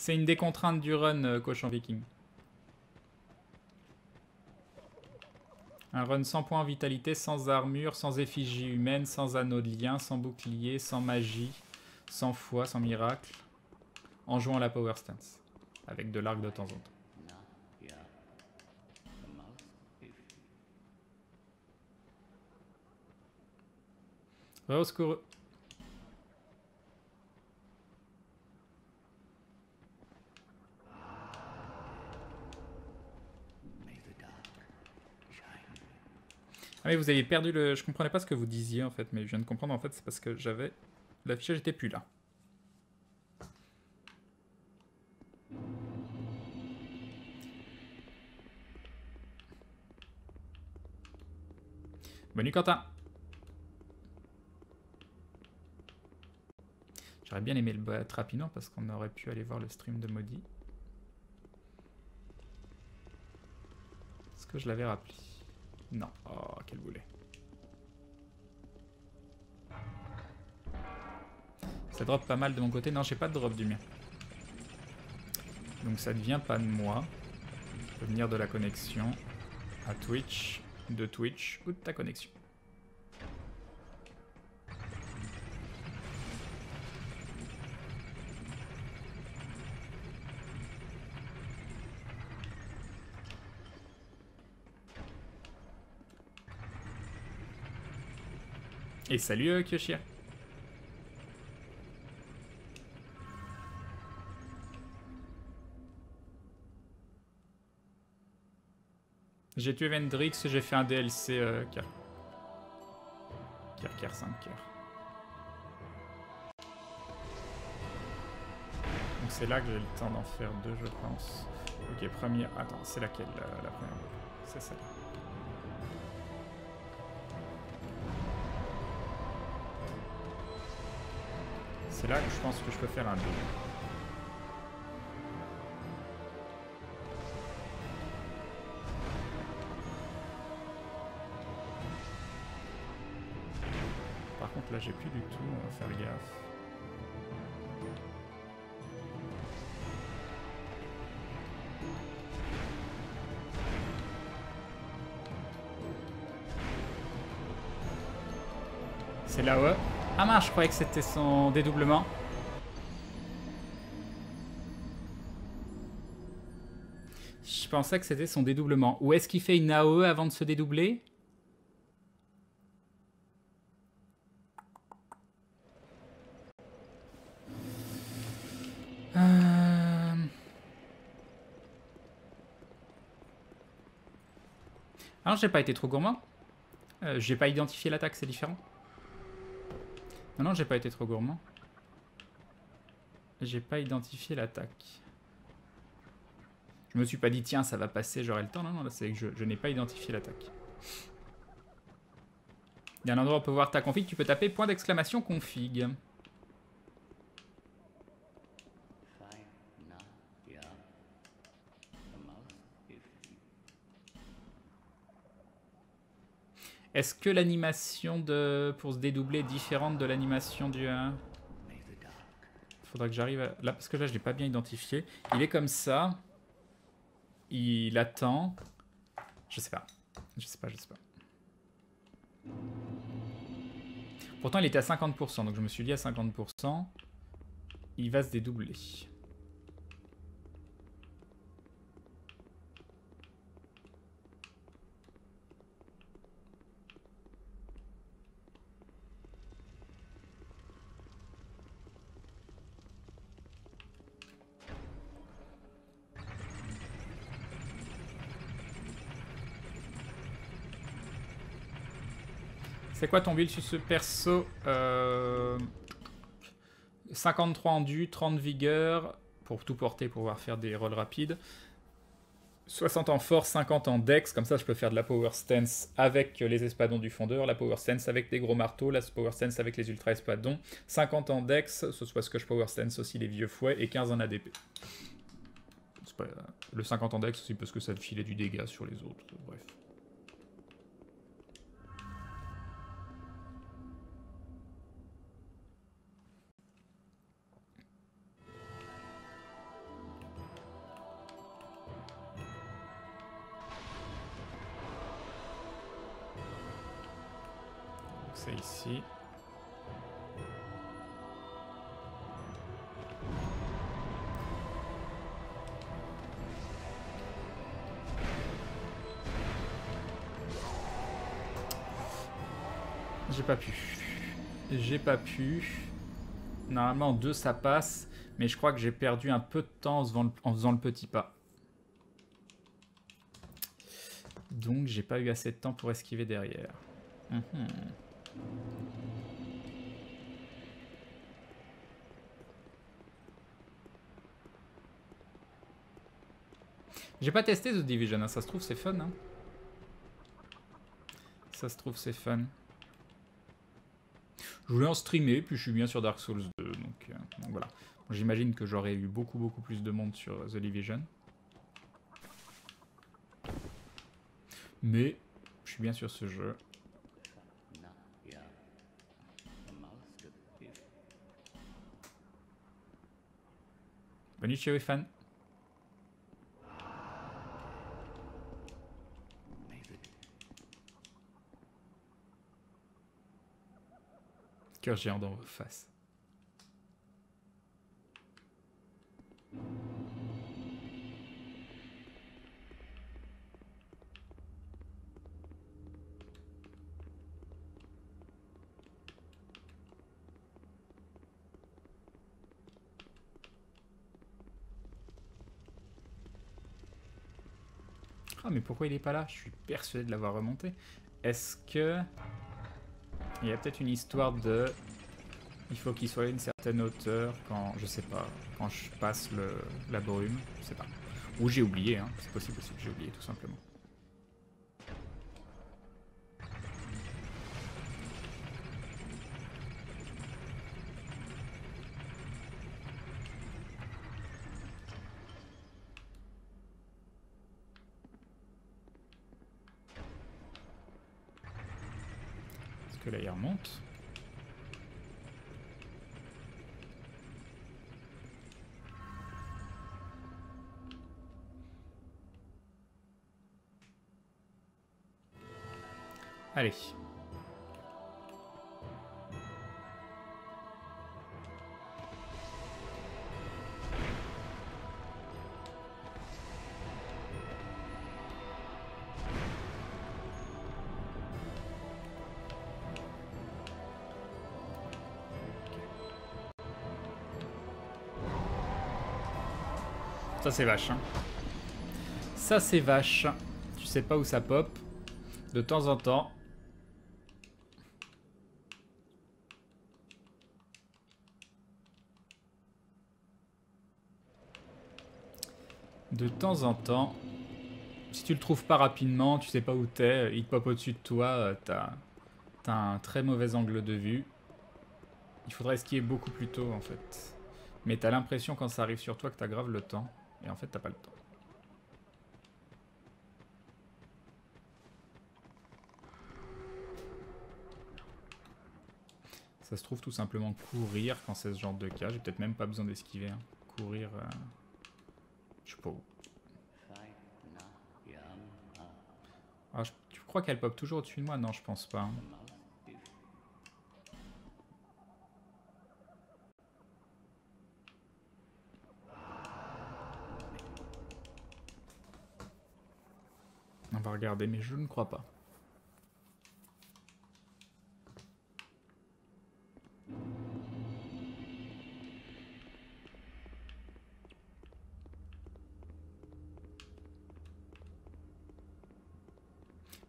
C'est une des contraintes du run, cochon viking. Un run sans points en vitalité, sans armure, sans effigie humaine, sans anneau de lien, sans bouclier, sans magie, sans foi, sans miracle, en jouant la power stance, avec de l'arc de temps en temps. Au secours. Ah mais vous avez perdu le... Je comprenais pas ce que vous disiez en fait, mais je viens de comprendre en fait, c'est parce que j'avais... L'affichage n'était plus là. Bonne nuit Quentin. J'aurais bien aimé le battre rapidement parce qu'on aurait pu aller voir le stream de Maudit. Est-ce que je l'avais rappelé? Non. Oh, quel boulet. Ça drop pas mal de mon côté. Non, j'ai pas de drop du mien. Donc ça ne vient pas de moi. Ça peut venir de la connexion à Twitch, de Twitch ou de ta connexion. Et salut Kyoshia. J'ai tué Vendrix, j'ai fait un DLC Kerker 5 coeurs. Donc c'est là que j'ai le temps d'en faire deux, je pense. Ok, première... Attends, c'est laquelle la première? C'est celle-là. C'est là que je pense que je peux faire un double. Par contre là j'ai plus du tout, on va faire gaffe. C'est là où... Ah mince, je croyais que c'était son dédoublement. Je pensais que c'était son dédoublement. Ou est-ce qu'il fait une AOE avant de se dédoubler? Alors j'ai pas été trop gourmand. J'ai pas identifié l'attaque, c'est différent. Non, j'ai pas été trop gourmand. J'ai pas identifié l'attaque. Je me suis pas dit, tiens, ça va passer, j'aurai le temps. Non, là, c'est que je n'ai pas identifié l'attaque. Il y a un endroit où on peut voir ta config, tu peux taper point d'exclamation config. Est-ce que l'animation pour se dédoubler est différente de l'animation du... Faudra que j'arrive à... Là, parce que là, je l'ai pas bien identifié. Il est comme ça. Il attend. Je sais pas. Je sais pas. Pourtant, il était à 50%. Donc, je me suis dit à 50%. Il va se dédoubler. C'est quoi ton build sur ce perso 53 endu, 30 vigueur, pour tout porter, pour pouvoir faire des rolls rapides. 60 en force, 50 en dex, comme ça je peux faire de la power stance avec les espadons du fondeur, la power stance avec des gros marteaux, la power stance avec les ultra espadons, 50 en dex, ce soit ce que je power stance aussi les vieux fouets, et 15 en ADP. Pas, le 50 en dex aussi parce que ça filait du dégât sur les autres, bref. c'est ici. J'ai pas pu. J'ai pas pu. Normalement en 2 ça passe. Mais je crois que j'ai perdu un peu de temps en faisant le petit pas. Donc j'ai pas eu assez de temps pour esquiver derrière. J'ai pas testé The Division, hein. Ça se trouve c'est fun. Hein. Ça se trouve c'est fun. Je voulais en streamer, puis je suis bien sur Dark Souls 2, donc voilà. Bon, j'imagine que j'aurais eu beaucoup plus de monde sur The Division. Mais je suis bien sur ce jeu. Bonne nuit, chez fan. Cœur géant dans vos faces. Ah, mais pourquoi il est pas là? Je suis persuadé de l'avoir remonté. Est-ce que... Il y a peut-être une histoire de... Il faut qu'il soit à une certaine hauteur quand... Je sais pas. Quand je passe la brume. Je sais pas. Ou j'ai oublié, hein. C'est possible aussi que j'ai oublié, tout simplement. Est-ce que là, il remonte? Allez. Ça c'est vache. Hein. Ça c'est vache. Tu sais pas où ça pop. De temps en temps. De temps en temps. Si tu le trouves pas rapidement, tu sais pas où t'es, il te pop au-dessus de toi, t'as un très mauvais angle de vue. Il faudrait skier beaucoup plus tôt en fait. Mais t'as l'impression quand ça arrive sur toi que t'as grave le temps. Et en fait t'as pas le temps. Ça se trouve tout simplement courir quand c'est ce genre de cas. J'ai peut-être même pas besoin d'esquiver. Hein. Courir... Je sais pas où. Ah, tu crois qu'elle pop toujours au-dessus de moi? Non, je pense pas. Hein. On va regarder, mais je ne crois pas.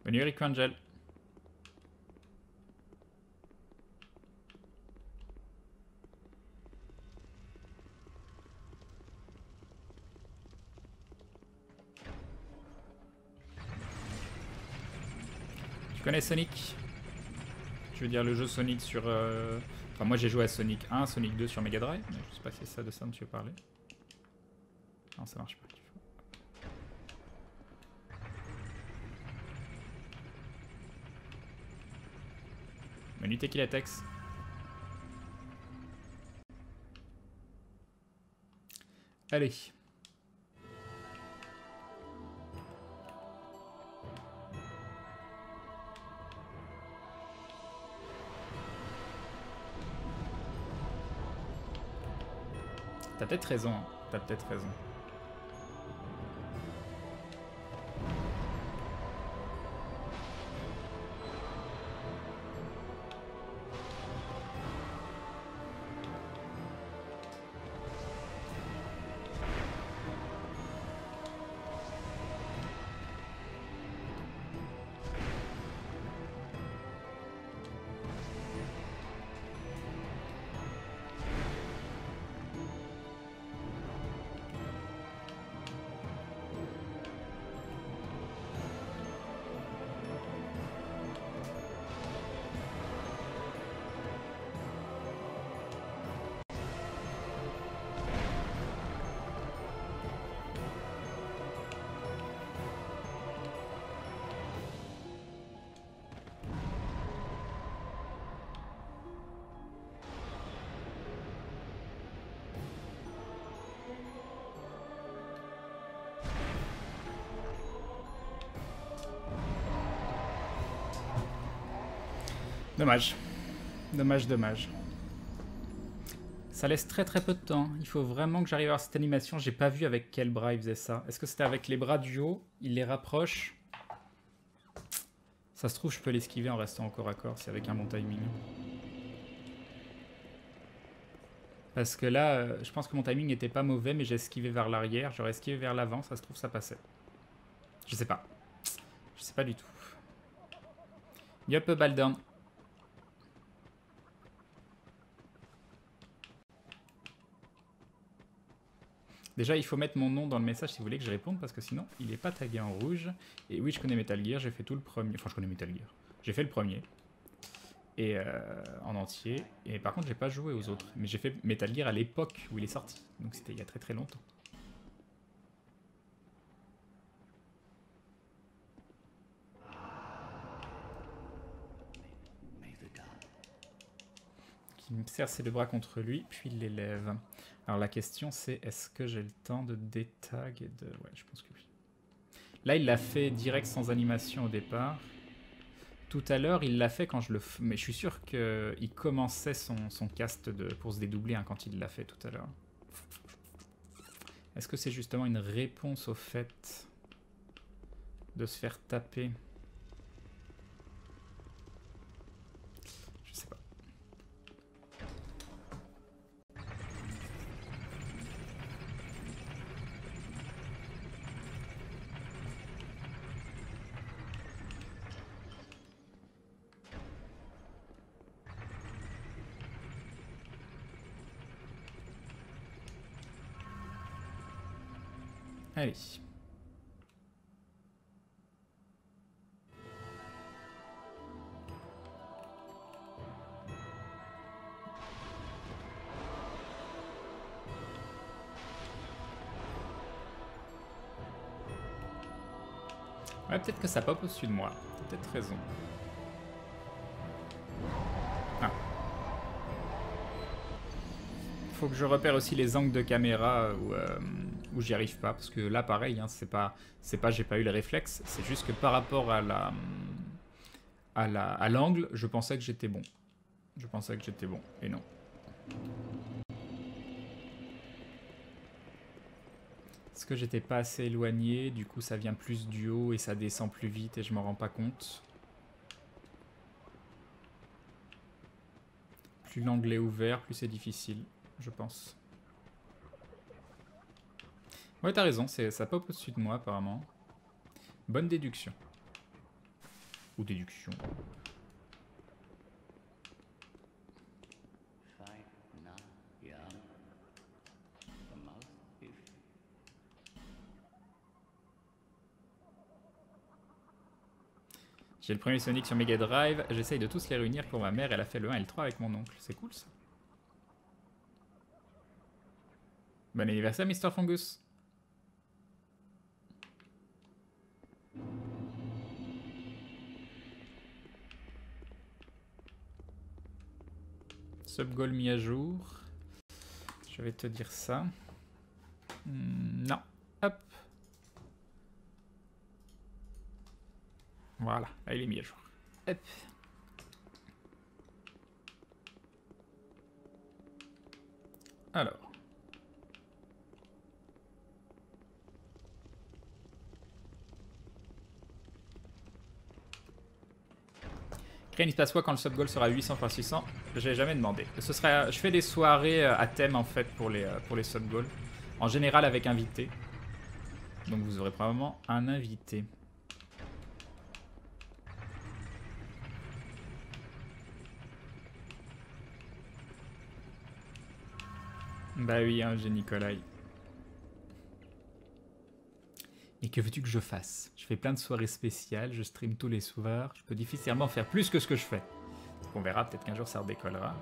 Bonne nuit, Rick Angel. Tu connais Sonic? Je veux dire le jeu Sonic sur... Enfin moi j'ai joué à Sonic 1, Sonic 2 sur Mega Drive, mais je sais pas si c'est ça de ça dont tu veux parler. Non, ça marche pas. Menu Tequila Tex. Allez. T'as peut-être raison, hein. T'as peut-être raison. Dommage. Dommage, dommage. Ça laisse très très peu de temps. Il faut vraiment que j'arrive à voir cette animation. J'ai pas vu avec quel bras il faisait ça. Est-ce que c'était avec les bras du haut? Il les rapproche. Ça se trouve, je peux l'esquiver en restant en corps à corps. C'est avec un bon timing. Parce que là, je pense que mon timing n'était pas mauvais, mais j'ai esquivé vers l'arrière. J'aurais esquivé vers l'avant. Ça se trouve, ça passait. Je sais pas. Je sais pas du tout. Yup, Baldown. Déjà, il faut mettre mon nom dans le message si vous voulez que je réponde, parce que sinon, il n'est pas tagué en rouge. Et oui, je connais Metal Gear, j'ai fait tout le premier. Enfin, je connais Metal Gear. J'ai fait le premier. Et en entier. Et par contre, j'ai pas joué aux autres. Mais j'ai fait Metal Gear à l'époque où il est sorti. Donc c'était il y a très très longtemps. Il me serre ses deux bras contre lui, puis il les lève. Alors la question c'est, est-ce que j'ai le temps de détag et de... Ouais, je pense que oui. Là, il l'a fait direct sans animation au départ. Tout à l'heure, il l'a fait quand je le... Mais je suis sûr qu'il commençait son cast pour se dédoubler hein, quand il l'a fait tout à l'heure. Est-ce que c'est justement une réponse au fait de se faire taper? Je sais pas. Allez. Ouais, peut-être que ça pop au-dessus de moi. T'as peut-être raison. Ah. Faut que je repère aussi les angles de caméra où j'y arrive pas. Parce que là, pareil, hein, c'est pas j'ai pas eu le réflexe. C'est juste que par rapport à l'angle, je pensais que j'étais bon. Je pensais que j'étais bon. Et non. Est-ce que j'étais pas assez éloigné? Du coup, ça vient plus du haut et ça descend plus vite et je m'en rends pas compte. Plus l'angle est ouvert, plus c'est difficile, je pense. Ouais, t'as raison, ça pop au-dessus de moi apparemment. Bonne déduction. Ou déduction. J'ai le premier Sonic sur Mega Drive, j'essaye de tous les réunir pour ma mère, elle a fait le 1 et le 3 avec mon oncle. C'est cool ça. Bon anniversaire Mr. Fungus. Subgoal mis à jour. Je vais te dire ça. Non. Hop. Voilà, là il est mis à jour. Hop. Alors. Ken, il se passe quoi quand le sub goal sera 800 x 600? J'ai jamais demandé. Ce serait, je fais des soirées à thème en fait pour les sub goals. En général avec invité. Donc vous aurez probablement un invité. Bah oui, hein, j'ai Nikolai. Et que veux-tu que je fasse? Je fais plein de soirées spéciales, je stream tous les soirs. Je peux difficilement faire plus que ce que je fais. Donc on verra, peut-être qu'un jour ça redécollera.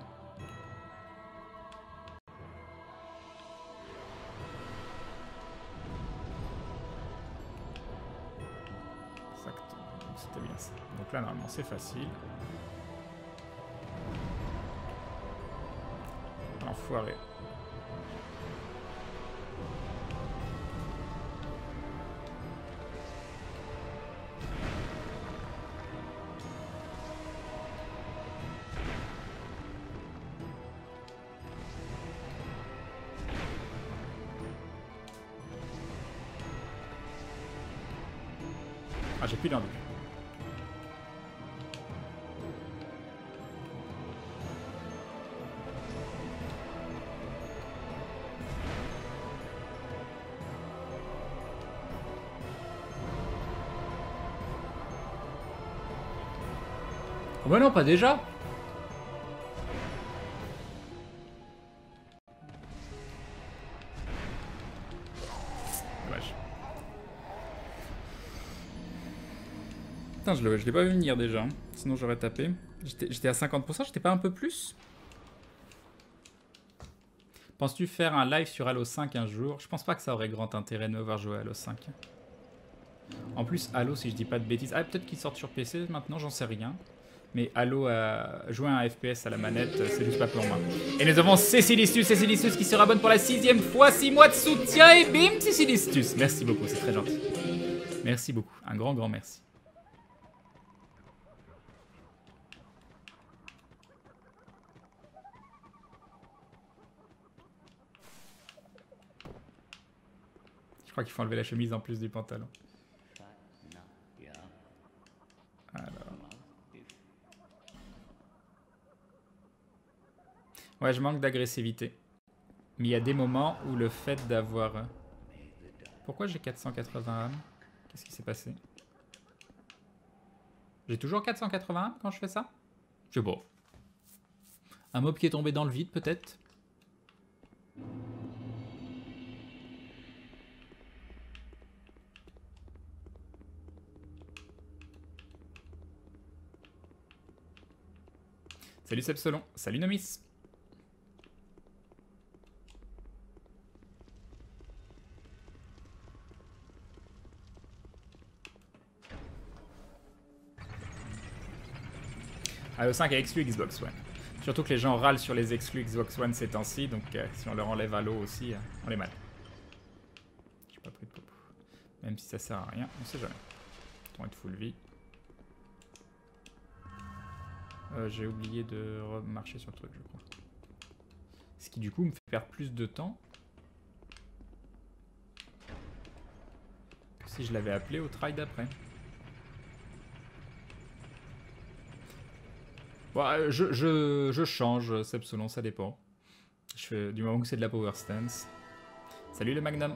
C'était bien ça. Donc là, normalement, c'est facile. L'enfoiré. Ah, j'ai plus d'envie. Oh bah non, pas déjà. Dommage. Putain, je l'ai pas vu venir déjà. Sinon j'aurais tapé. J'étais à 50%, j'étais pas un peu plus? Penses-tu faire un live sur Halo 5 un jour? Je pense pas que ça aurait grand intérêt de me voir jouer à Halo 5. En plus, Halo, si je dis pas de bêtises... Ah, peut-être qu'il sort sur PC maintenant, j'en sais rien. Mais Halo, jouer à un FPS à la manette, c'est juste pas pour moi. Et nous avons Cécilistus qui se rabonne pour la 6e fois, 6 mois de soutien, et bim, Cécilistus. Merci beaucoup, c'est très gentil. Merci beaucoup, un grand merci. Je crois qu'il faut enlever la chemise en plus du pantalon. Alors... Ouais, je manque d'agressivité. Mais il y a des moments où le fait d'avoir... Pourquoi j'ai 480 âmes? Qu'est-ce qui s'est passé? J'ai toujours 480 âmes quand je fais ça? Je sais pas. Un mob qui est tombé dans le vide, peut-être? Salut Sepselon, salut Nomis. Halo 5 est exclu Xbox One. Surtout que les gens râlent sur les exclus Xbox One ces temps-ci, donc si on leur enlève Halo aussi, on est mal. J'ai pas pris de popo. Même si ça sert à rien, on sait jamais. On va être full vie. J'ai oublié de remarcher sur le truc, je crois. Ce qui du coup me fait perdre plus de temps que si je l'avais appelé au try d'après. Bon, je change, selon ça dépend. Je fais, du moment que c'est de la power stance. Salut le Magnum.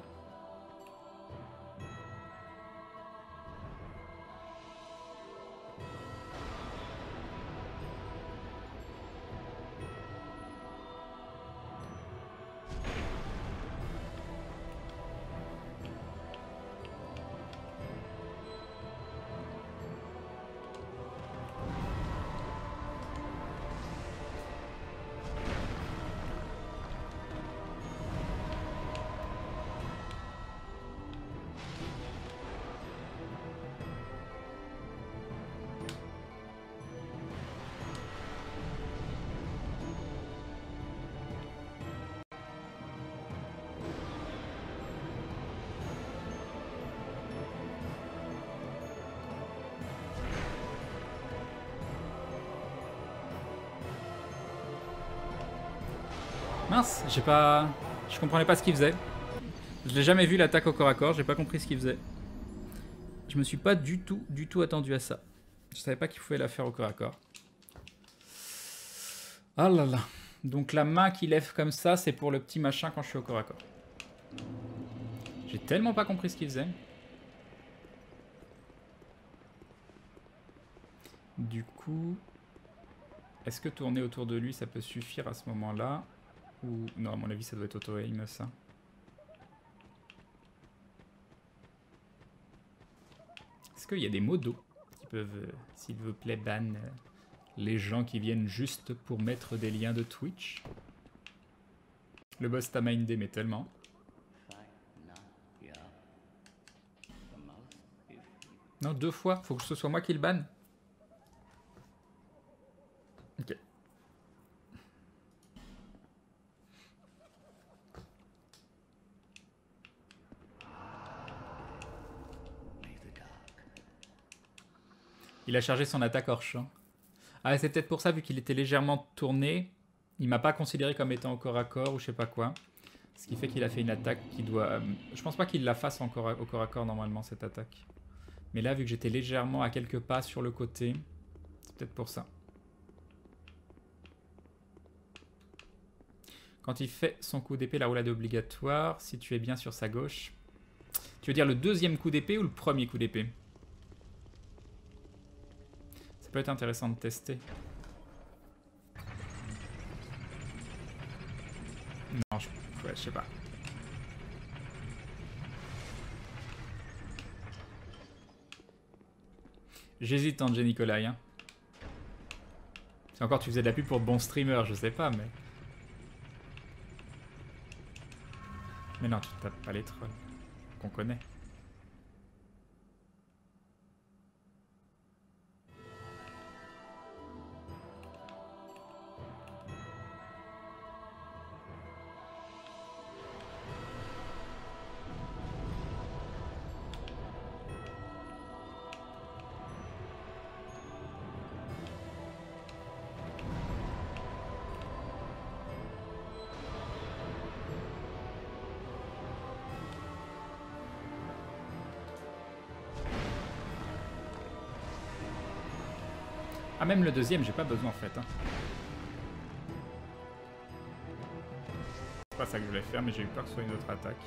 Mince, j'ai pas... Je comprenais pas ce qu'il faisait. Je l'ai jamais vu l'attaque au corps à corps, j'ai pas compris ce qu'il faisait. Je me suis pas du tout attendu à ça. Je savais pas qu'il pouvait la faire au corps à corps. Ah là là. Donc la main qui lève comme ça, c'est pour le petit machin quand je suis au corps à corps. J'ai tellement pas compris ce qu'il faisait. Du coup, est-ce que tourner autour de lui, ça peut suffire à ce moment-là? Ou non, à mon avis, ça doit être auto-aim, ça. Est-ce qu'il y a des modos qui peuvent, s'il vous plaît, ban les gens qui viennent juste pour mettre des liens de Twitch? Le boss t'a mindé, mais tellement. Non, 2 fois. Faut que ce soit moi qui le banne. Ok. Il a chargé son attaque hors champ. Ah, c'est peut-être pour ça, vu qu'il était légèrement tourné, il m'a pas considéré comme étant au corps à corps ou je sais pas quoi. Ce qui fait qu'il a fait une attaque qui doit... je pense pas qu'il la fasse encore au corps à corps normalement, cette attaque. Mais là, vu que j'étais légèrement à quelques pas sur le côté, c'est peut-être pour ça. Quand il fait son coup d'épée, la roulade est obligatoire. Si tu es bien sur sa gauche. Tu veux dire le deuxième coup d'épée ou le premier coup d'épée? Ça peut être intéressant de tester. Non, ouais, je sais pas. J'hésite, Angé Nicolai. Hein. Si encore tu faisais de la pub pour de bons streamers, je sais pas, mais... Mais non, tu tapes pas les trolls. Qu'on connaît. Ah, même le deuxième, j'ai pas besoin en fait. Hein. C'est pas ça que je voulais faire, mais j'ai eu peur que ce soit une autre attaque.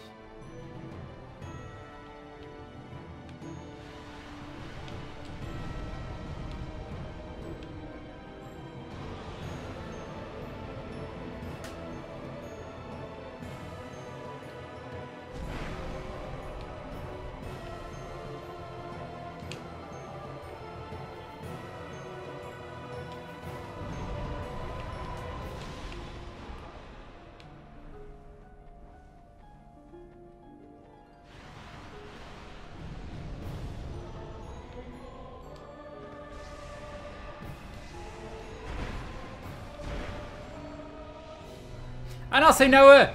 Ah non, c'est une AOE!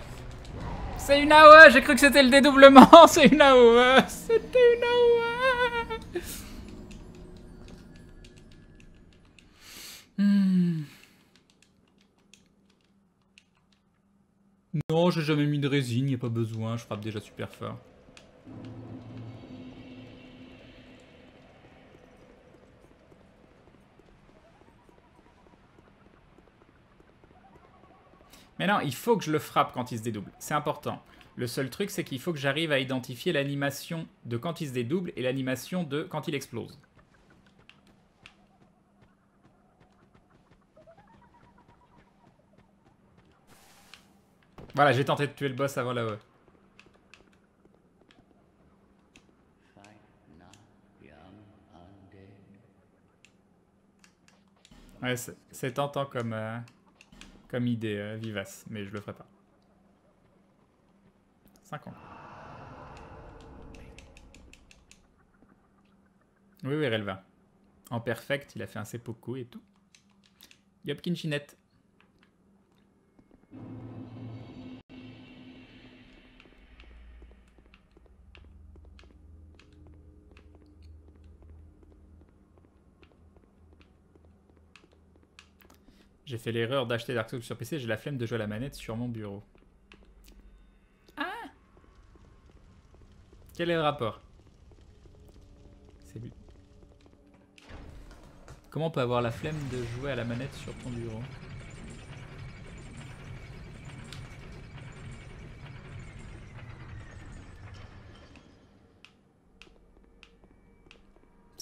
C'est une AOE! J'ai cru que c'était le dédoublement! C'est une AOE! C'était une AOE! Non, j'ai jamais mis de résine, y a pas besoin, je frappe déjà super fort. Mais non, il faut que je le frappe quand il se dédouble. C'est important. Le seul truc, c'est qu'il faut que j'arrive à identifier l'animation de quand il se dédouble et l'animation de quand il explose. Voilà, j'ai tenté de tuer le boss avant la E. Ouais, c'est tentant comme idée vivace, mais je le ferai pas. 5 ans. Oui, oui, Relva. En perfect, il a fait un seppuku et tout. Yopkin Chinette. J'ai fait l'erreur d'acheter Dark Souls sur PC, j'ai la flemme de jouer à la manette sur mon bureau. Ah! Quel est le rapport? C'est lui. Comment on peut avoir la flemme de jouer à la manette sur ton bureau?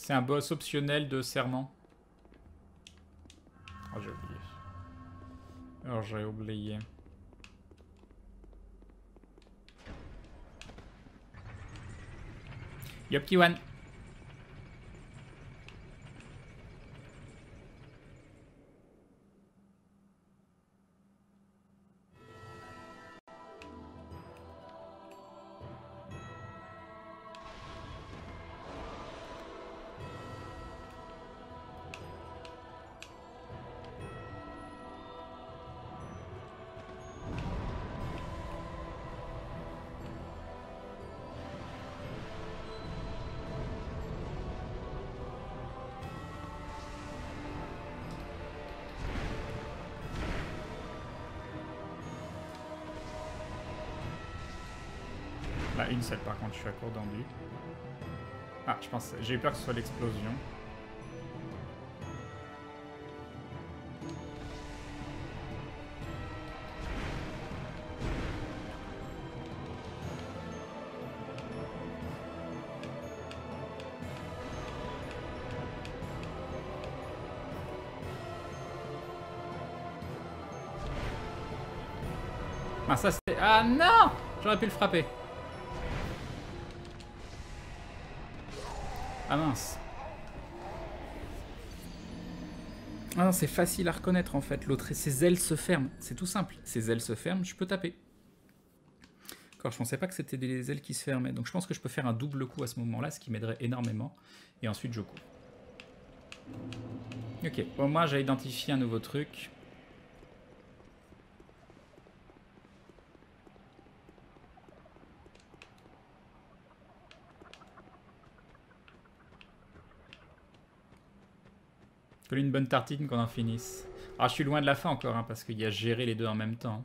C'est un boss optionnel de serment. Oh, j'ai oublié. Alors, j'ai oublié. Yo, petit one. Bah, une seule par contre, je suis à court d'enduit. Ah, je pense. J'ai eu peur que ce soit l'explosion. Ah, ça c'était. Ah non! J'aurais pu le frapper. Ah mince. Ah non, c'est facile à reconnaître en fait. L'autre, ses ailes se ferment. C'est tout simple. Ses ailes se ferment, je peux taper. D'accord, je pensais pas que c'était des ailes qui se fermaient. Donc je pense que je peux faire un double coup à ce moment-là, ce qui m'aiderait énormément. Et ensuite je cours. Ok, au moins j'ai identifié un nouveau truc. Coller une bonne tartine qu'on en finisse. Ah, je suis loin de la fin encore, hein, parce qu'il y a géré les deux en même temps.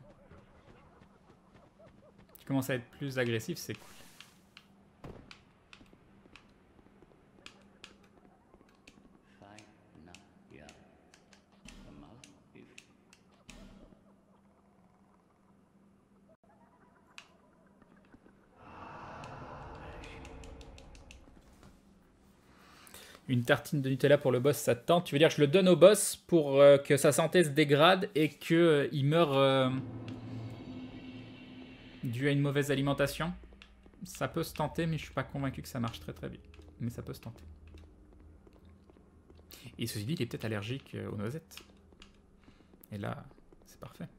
Tu commences à être plus agressif, c'est cool. Une tartine de Nutella pour le boss, ça te tente. Tu veux dire que je le donne au boss pour que sa santé se dégrade et qu'il meure dû à une mauvaise alimentation? Ça peut se tenter, mais je suis pas convaincu que ça marche très très bien. Mais ça peut se tenter. Et ceci dit, il est peut-être allergique aux noisettes. Et là, c'est parfait.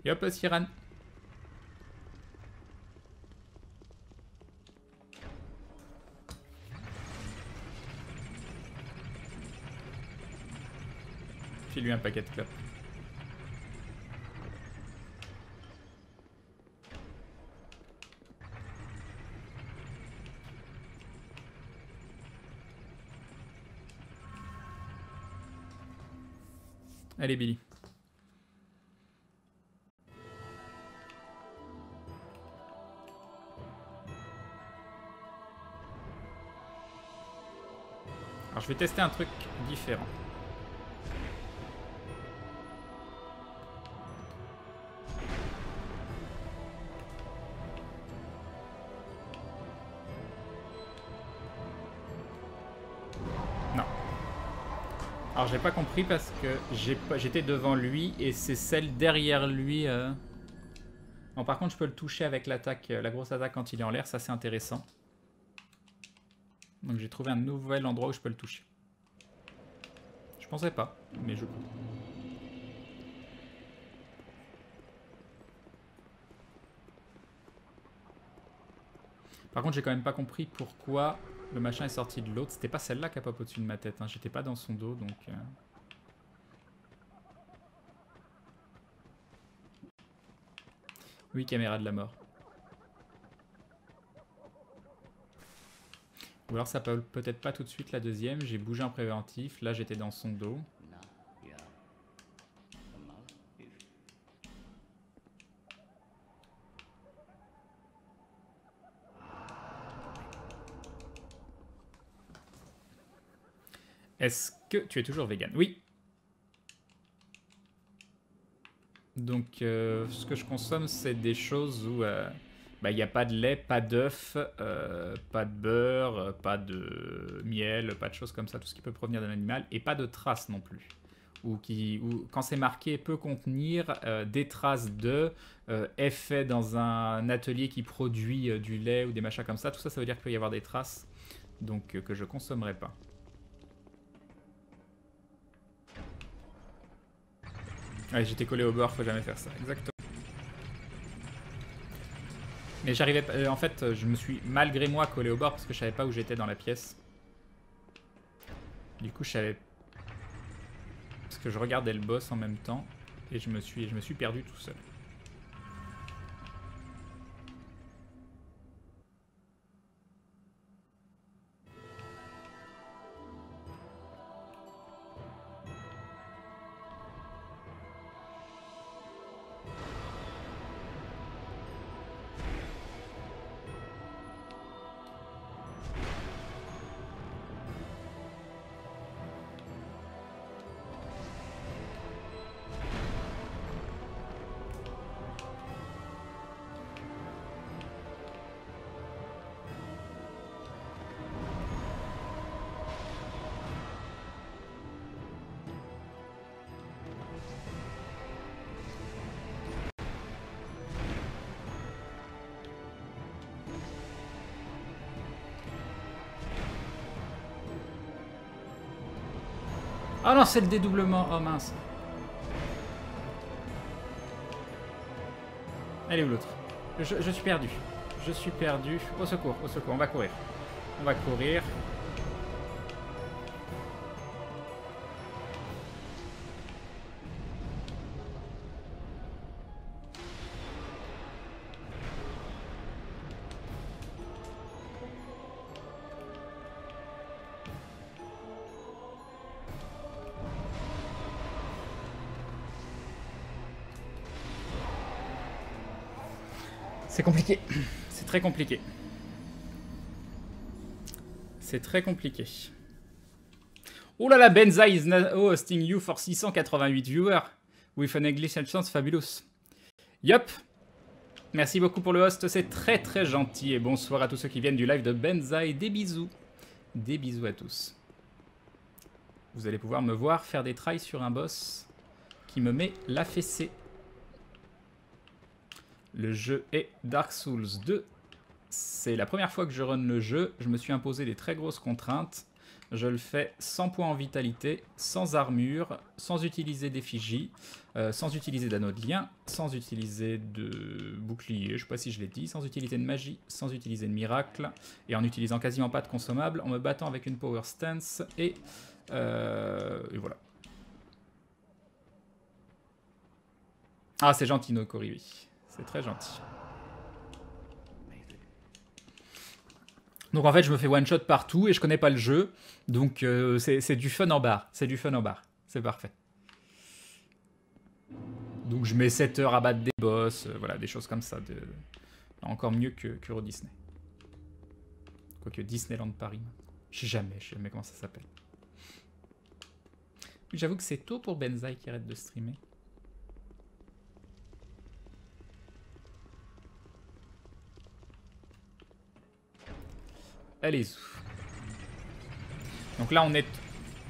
Et hop, Siran. File-lui un paquet de clopes. Allez, Billy. Alors, je vais tester un truc différent. Non. Alors, j'ai pas compris parce que j'étais devant lui et c'est celle derrière lui. Bon, par contre, je peux le toucher avec l'attaque, la grosse attaque quand il est en l'air. Ça, c'est intéressant. Donc, j'ai trouvé un nouvel endroit où je peux le toucher. Je pensais pas, mais je peux. Par contre, j'ai quand même pas compris pourquoi le machin est sorti de l'autre. C'était pas celle-là qui a pop au-dessus de ma tête. Hein. J'étais pas dans son dos, donc... Oui, caméra de la mort. Ou alors ça peut-être pas tout de suite la deuxième. J'ai bougé en préventif. Là, j'étais dans son dos. Est-ce que tu es toujours vegan? Oui. Donc, ce que je consomme, c'est des choses où Bah, il n'y a pas de lait, pas d'œuf, pas de beurre, pas de miel, pas de choses comme ça, tout ce qui peut provenir d'un animal, et pas de traces non plus. Ou quand c'est marqué peut contenir des traces de est fait dans un atelier qui produit du lait ou des machins comme ça, tout ça, ça veut dire qu'il peut y avoir des traces, donc que je consommerai pas. Ouais, j'étais collé au bord, faut jamais faire ça, exactement. Mais j'arrivais pas. En fait, je me suis malgré moi collé au bord parce que je savais pas où j'étais dans la pièce. Du coup, je savais. Parce que je regardais le boss en même temps et je me suis perdu tout seul. Oh non, c'est le dédoublement. Oh mince. Elle est où l'autre? Je suis perdu. Je suis perdu. Au secours, au secours. On va courir. On va courir. C'est compliqué. C'est très compliqué. C'est très compliqué. Oh là là, Benza is now hosting you for 688 viewers. With an English chance fabulous. Yup. Merci beaucoup pour le host, c'est très très gentil. Et bonsoir à tous ceux qui viennent du live de Benza et des bisous. Des bisous à tous. Vous allez pouvoir me voir faire des tries sur un boss qui me met la fessée. Le jeu est Dark Souls 2. C'est la première fois que je run le jeu. Je me suis imposé des très grosses contraintes. Je le fais sans points en vitalité, sans armure, sans utiliser d'effigie, sans utiliser d'anneau de lien, sans utiliser de bouclier, je ne sais pas si je l'ai dit, sans utiliser de magie, sans utiliser de miracle, et en utilisant quasiment pas de consommables, en me battant avec une power stance, et voilà. Ah, c'est gentil, Nokori, oui. C'est très gentil. Donc en fait, je me fais one-shot partout et je connais pas le jeu. Donc c'est du fun en barre. C'est du fun en barre. C'est parfait. Donc je mets 7 heures à battre des boss. Voilà, des choses comme ça. Encore mieux que Euro Disney. Quoique Disneyland Paris. Je sais jamais comment ça s'appelle. J'avoue que c'est tôt pour Benzaï qui arrête de streamer. Allez-y. Donc là, on est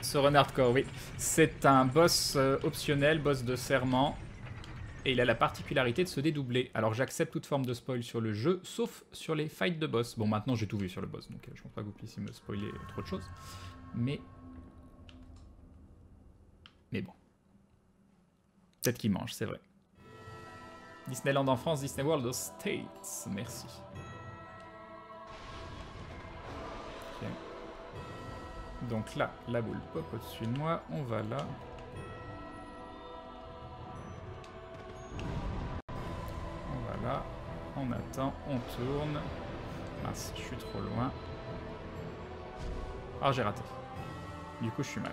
sur un hardcore, oui. C'est un boss optionnel, boss de serment. Et il a la particularité de se dédoubler. Alors j'accepte toute forme de spoil sur le jeu, sauf sur les fights de boss. Bon, maintenant j'ai tout vu sur le boss, donc je pense pas que vous puissiez me spoiler trop de choses. Mais bon. Peut-être qu'il mange, c'est vrai. Disneyland en France, Disney World aux States. Merci. Donc là, la boule pop au-dessus de moi, on va là. On va là, on attend, on tourne. Mince, je suis trop loin. Ah, j'ai raté. Du coup, je suis mal.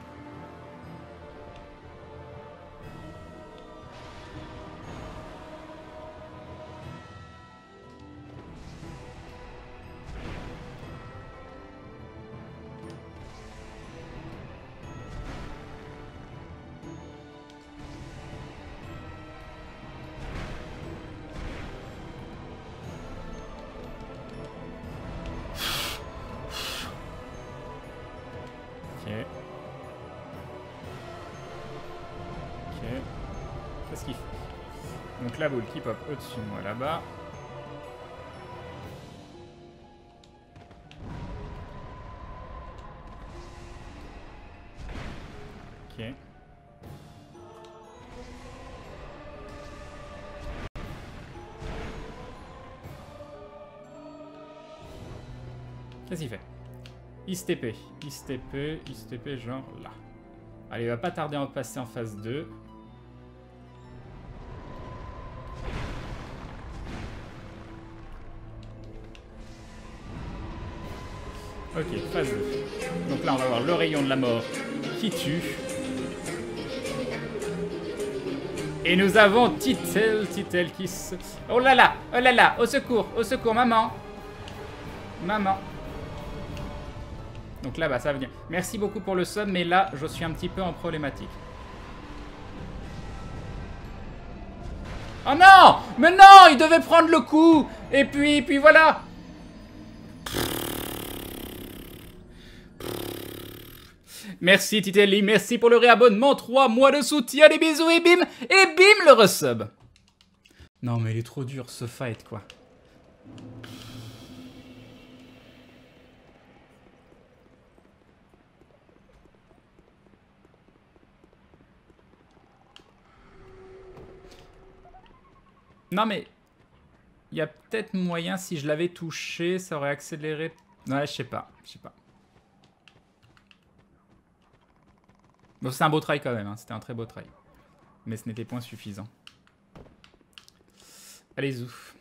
Donc la boule qui pop au-dessus de moi là-bas. Ok. Qu'est-ce qu'il fait? ISTP, ISTP, ISTP genre là. Allez, il va pas tarder à en passer en phase 2. Ok, phase 2. Donc là, on va voir le rayon de la mort qui tue. Et nous avons Titel qui se... Oh là, au secours, maman. Maman. Donc là, bah, ça va venir. Merci beaucoup pour le sub, mais là, je suis un petit peu en problématique. Oh non! Mais non! Il devait prendre le coup! Et puis voilà! Merci Titelli, merci pour le réabonnement. 3 mois de soutien, des bisous et bim le resub. Non mais il est trop dur ce fight quoi. Non mais... Il y a peut-être moyen, si je l'avais touché, ça aurait accéléré... Ouais, je sais pas. Bon, c'est un beau try quand même, hein. C'était un très beau try. Mais ce n'était point suffisant. Allez, zouf.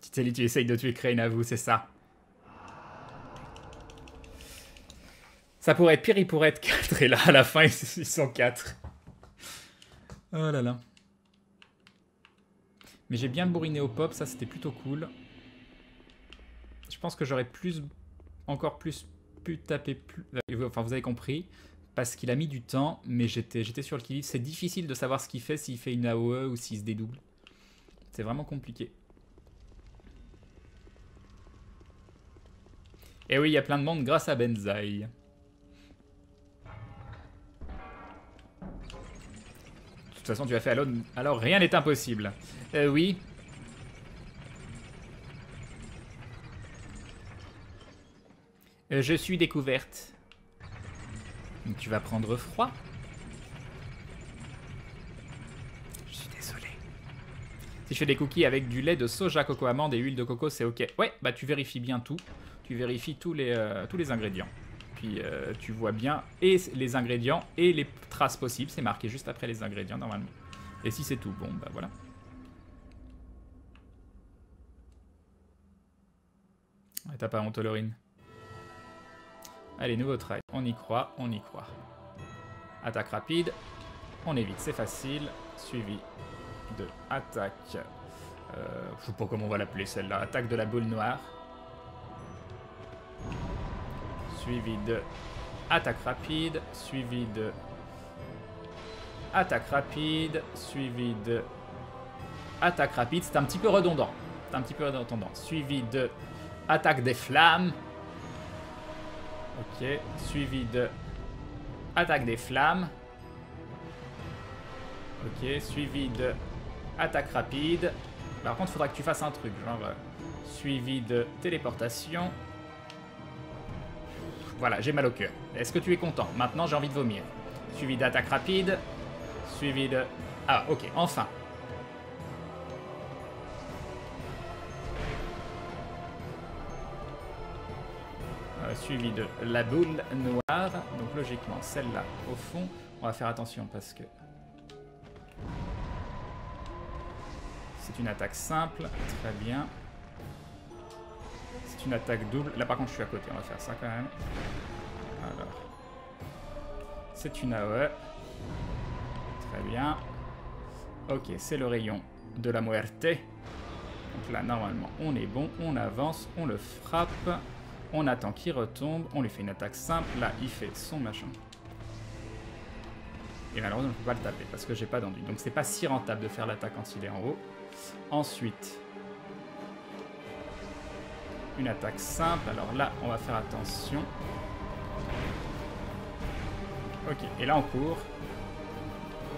Titelli, tu essayes de tuer Crane à vous, c'est ça. Ça pourrait être pire, il pourrait être 4. Et là, à la fin, ils sont 4. Oh là là. Mais j'ai bien bourriné au pop, ça c'était plutôt cool. Je pense que j'aurais encore plus pu taper plus... Enfin, vous avez compris. Parce qu'il a mis du temps, mais j'étais sur le qui-vive. C'est difficile de savoir ce qu'il fait, s'il fait une AOE ou s'il se dédouble. C'est vraiment compliqué. Et oui, il y a plein de monde grâce à Benzaï. De toute façon, tu as fait alors rien n'est impossible. Oui. Je suis découverte. Donc tu vas prendre froid. Je suis désolé. Si je fais des cookies avec du lait de soja, coco amande et huile de coco, c'est ok. Ouais, bah tu vérifies bien tout. Tu vérifies tous les ingrédients. Puis tu vois bien et les ingrédients et les traces possibles. C'est marqué juste après les ingrédients normalement. Et si c'est tout, bon bah voilà. Ouais, t'as pas honte, Laurine. Allez, nouveau try. On y croit, on y croit. Attaque rapide. On évite, c'est facile. Suivi de attaque. Je sais pas comment on va l'appeler celle-là. Attaque de la boule noire. Suivi de attaque rapide. Suivi de attaque rapide. Suivi de attaque rapide. C'est un petit peu redondant. Suivi de attaque des flammes. Ok, suivi de attaque des flammes. Ok, suivi de attaque rapide. Par contre, il faudra que tu fasses un truc, genre suivi de téléportation. Voilà, j'ai mal au cœur. Est-ce que tu es content? Maintenant, j'ai envie de vomir. Suivi d'attaque rapide. Suivi de... Ah, ok, enfin. Suivi de la boule noire. Donc logiquement, celle-là, au fond, on va faire attention parce que... C'est une attaque simple, très bien. C'est une attaque double. Là par contre je suis à côté, on va faire ça quand même. Alors. C'est une AOE. Très bien. Ok, c'est le rayon de la muerte. Donc là normalement on est bon, on avance, on le frappe. On attend qu'il retombe, on lui fait une attaque simple. Là il fait son machin. Et malheureusement je ne peux pas le taper parce que j'ai pas d'enduit. Donc c'est pas si rentable de faire l'attaque quand il est en haut. Ensuite, une attaque simple. Alors là, on va faire attention. Ok, et là on court.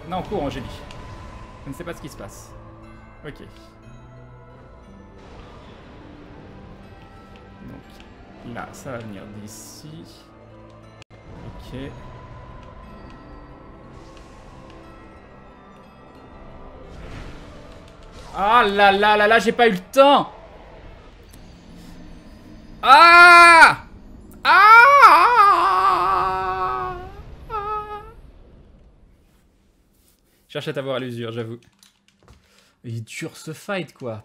Non, on court, Angélie. Je ne sais pas ce qui se passe. Ok. Donc là, ça va venir d'ici. Ok. Ah là là là là, j'ai pas eu le temps. Ah ah, cherche à t'avoir à l'usure, j'avoue. Il est dur ce fight, quoi.